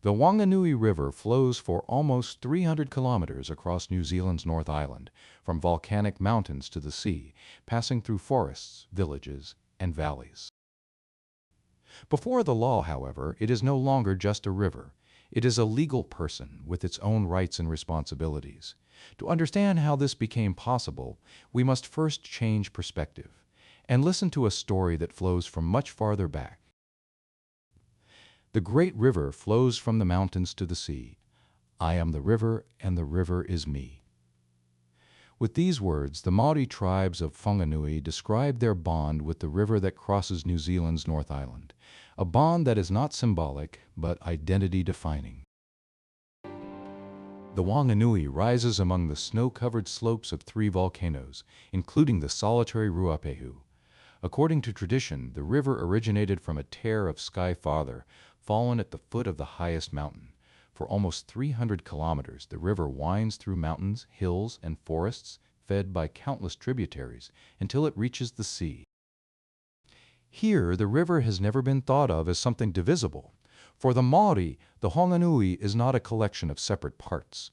The Whanganui River flows for almost 300 kilometers across New Zealand's North Island, from volcanic mountains to the sea, passing through forests, villages, and valleys. Before the law, however, it is no longer just a river. It is a legal person with its own rights and responsibilities. To understand how this became possible, we must first change perspective and listen to a story that flows from much farther back. The great river flows from the mountains to the sea. I am the river, and the river is me. With these words, the Māori tribes of Whanganui describe their bond with the river that crosses New Zealand's North Island, a bond that is not symbolic, but identity-defining. The Whanganui rises among the snow-covered slopes of 3 volcanoes, including the solitary Ruapehu. According to tradition, the river originated from a tear of sky father, fallen at the foot of the highest mountain. For almost 300 kilometers, the river winds through mountains, hills, and forests, fed by countless tributaries, until it reaches the sea. Here, the river has never been thought of as something divisible. For the Māori, the Whanganui is not a collection of separate parts.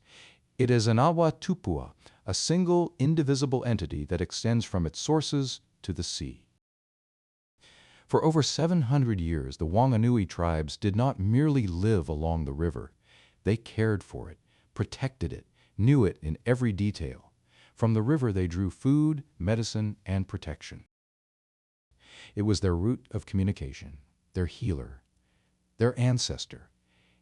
It is an awa tupua, a single, indivisible entity that extends from its sources to the sea. For over 700 years, the Whanganui tribes did not merely live along the river. They cared for it, protected it, knew it in every detail. From the river they drew food, medicine, and protection. It was their route of communication, their healer, their ancestor.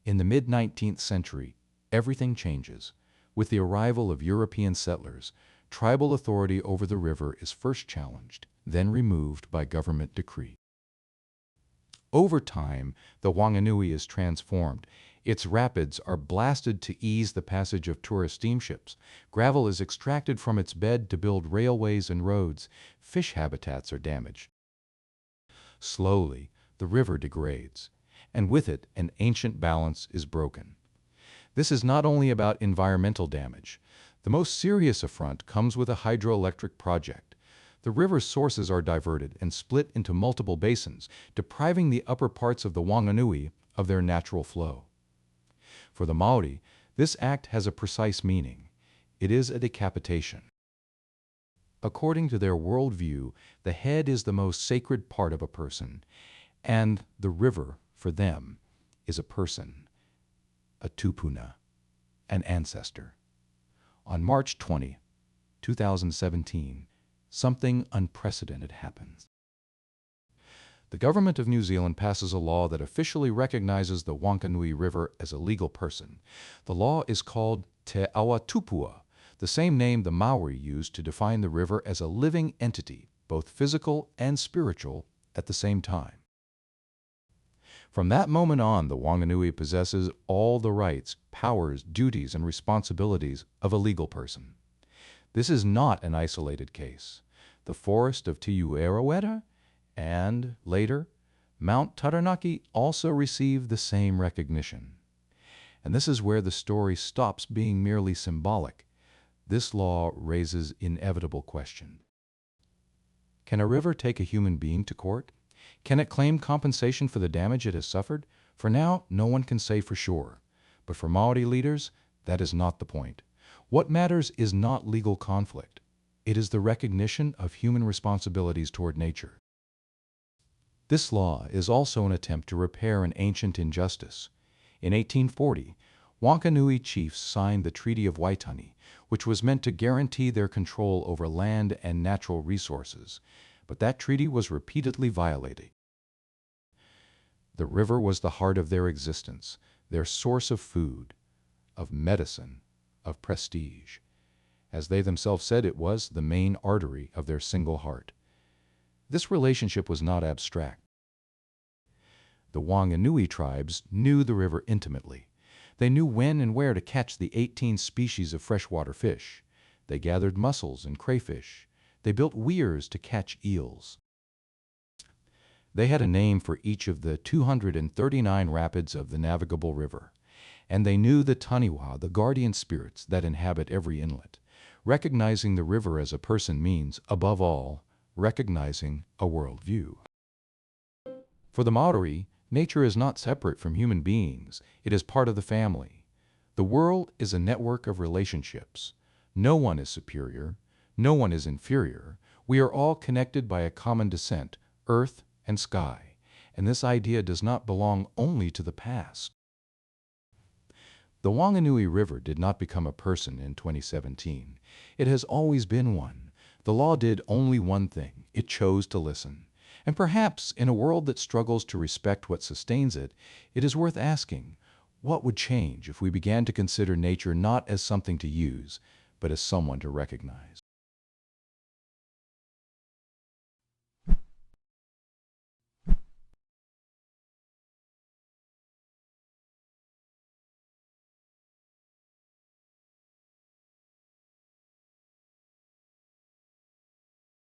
In the mid-19th century, everything changes. With the arrival of European settlers, tribal authority over the river is first challenged, then removed by government decree. Over time, the Whanganui is transformed. Its rapids are blasted to ease the passage of tourist steamships. Gravel is extracted from its bed to build railways and roads. Fish habitats are damaged. Slowly, the river degrades, and with it, an ancient balance is broken. This is not only about environmental damage. The most serious affront comes with a hydroelectric project. The river's sources are diverted and split into multiple basins, depriving the upper parts of the Whanganui of their natural flow. For the Māori, this act has a precise meaning. It is a decapitation. According to their worldview, the head is the most sacred part of a person, and the river, for them, is a person, a tupuna, an ancestor. On March 20, 2017, something unprecedented happens. The government of New Zealand passes a law that officially recognizes the Whanganui River as a legal person. The law is called Te Awa Tupua, the same name the Maori used to define the river as a living entity, both physical and spiritual, at the same time. From that moment on, the Whanganui possesses all the rights, powers, duties, and responsibilities of a legal person. This is not an isolated case. The forest of Te Ueraweta and, later, Mount Taranaki also received the same recognition. And this is where the story stops being merely symbolic. This law raises inevitable question. Can a river take a human being to court? Can it claim compensation for the damage it has suffered? For now, no one can say for sure. But for Māori leaders, that is not the point. What matters is not legal conflict. It is the recognition of human responsibilities toward nature. This law is also an attempt to repair an ancient injustice. In 1840, Whanganui chiefs signed the Treaty of Waitangi, which was meant to guarantee their control over land and natural resources. But that treaty was repeatedly violated. The river was the heart of their existence, their source of food, of medicine, of prestige. As they themselves said, it was the main artery of their single heart. This relationship was not abstract. The Whanganui tribes knew the river intimately. They knew when and where to catch the 18 species of freshwater fish. They gathered mussels and crayfish. They built weirs to catch eels. They had a name for each of the 239 rapids of the navigable river, and they knew the taniwha, the guardian spirits that inhabit every inlet. Recognizing the river as a person means, above all, recognizing a worldview. For the Māori, Nature is not separate from human beings. It is part of the family. The world is a network of relationships. No one is superior. No one is inferior. We are all connected by a common descent, earth and sky. And this idea does not belong only to the past. The Whanganui River did not become a person in 2017. It has always been one. The law did only one thing. It chose to listen. And perhaps, in a world that struggles to respect what sustains it, it is worth asking, what would change if we began to consider nature not as something to use, but as someone to recognize?